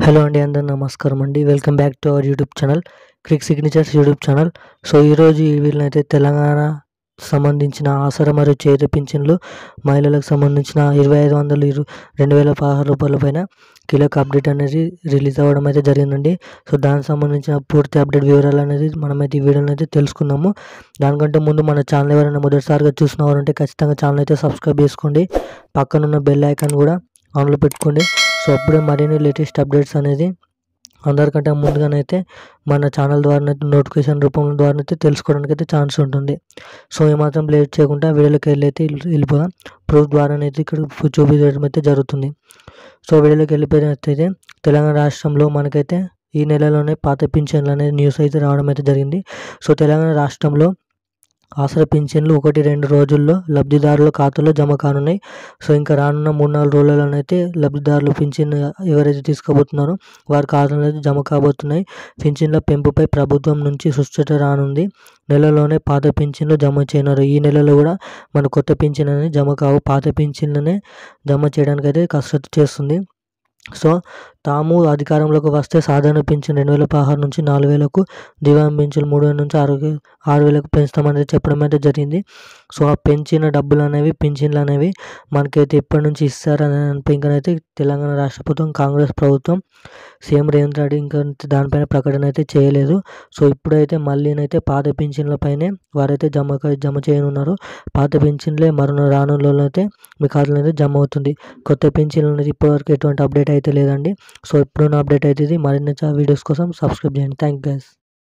Hello అండి, అందరూ నమస్కారం అండి. Welcome back to our YouTube channel, Crick signatures YouTube channel. So ఈరోజు ఈ వీళ్ళనైతే తెలంగాణ సంబంధించిన ఆసరా మరియు చేతి పింఛన్లు మహిళలకు సంబంధించిన 2500 2016 రూపాయల పైన కీలక అప్డేట్ అనేది రిలీజ్ అవ్వడం అయితే జరిగిందండి. సో దానికి సంబంధించిన పూర్తి అప్డేట్ వివరాలు అనేది మనమైతే ఈ వీడియోలో అయితే తెలుసుకుందాము. దానికంటే ముందు మన ఛానల్ ఎవరైనా మొదటిసారిగా చూసినవారంటే ఖచ్చితంగా ఛానల్ అయితే సబ్స్క్రైబ్ చేసుకోండి. పక్కనున్న బెల్ ఐకాన్ కూడా ఆన్లో పెట్టుకోండి. సో అప్పుడే మరిన్ని లేటెస్ట్ అప్డేట్స్ అనేది అందరికంటే ముందుగానైతే మన ఛానల్ ద్వారా నోటిఫికేషన్ రూపం ద్వారా అయితే తెలుసుకోవడానికి అయితే ఛాన్స్ ఉంటుంది. సో ఏమాత్రం లేట్ చేయకుండా వీడియోలోకి వెళ్ళిపోదాం. ప్రూఫ్ ద్వారానైతే ఇక్కడ చూపించడం అయితే జరుగుతుంది. సో వీడియోలోకి వెళ్ళిపోయినట్టయితే తెలంగాణ రాష్ట్రంలో మనకైతే ఈ నెలలోనే పాత పింఛన్లు అనే న్యూస్ అయితే రావడం అయితే జరిగింది. సో తెలంగాణ రాష్ట్రంలో ఆసరా పింఛన్లు 1-2 రోజుల్లో లబ్ధిదారుల ఖాతాలో జమ కానున్నాయి. సో ఇంకా రానున్న 3-4 రోజులలోనైతే లబ్ధిదారులు పింఛన్ ఎవరైతే తీసుకోబోతున్నారో వారి ఖాతాలో అయితే జమ కాబోతున్నాయి. పింఛన్ల పెంపుపై ప్రభుత్వం నుంచి స్పష్టత రానుంది. నెలలోనే పాత పింఛన్లు జమ చేయనున్నారు. ఈ నెలలో కూడా మన కొత్త పింఛన్ అనేది జమ కావు, పాత పింఛన్లనే జమ చేయడానికి అయితే కసరత్తు చేస్తుంది. సో తాము అధికారంలోకి వస్తే సాధారణ పింఛన్ 2016 నుంచి 4000కు, దివ్యాంగ పింఛన్లు 3000 నుంచి 6000కు పెంచుతామని చెప్పడం అయితే జరిగింది. సో ఆ పెంచిన డబ్బులు అనేవి పింఛన్లు అనేవి మనకైతే ఎప్పటి నుంచి ఇస్తారని ఇంకనైతే తెలంగాణ రాష్ట్ర ప్రభుత్వం, కాంగ్రెస్ ప్రభుత్వం, సీఎం రేవంత్ రెడ్డి ఇంకా దానిపైన ప్రకటన అయితే చేయలేదు. సో ఇప్పుడైతే మళ్ళీనైతే పాత పింఛన్లపైనే వారైతే జమ చేయనున్నారు. పాత పింఛన్లే రానులలో అయితే మీ ఖాతాలో అయితే జమ అవుతుంది. కొత్త పింఛన్లు అనేది ఇప్పటివరకు ఎటువంటి అప్డేట్ అయితే లేదండి. సో ఇప్పుడున్న అప్డేట్ అయితే ఇది. మరిన్ని వీడియోస్ కోసం సబ్స్క్రైబ్ చేయండి. Thank you guys.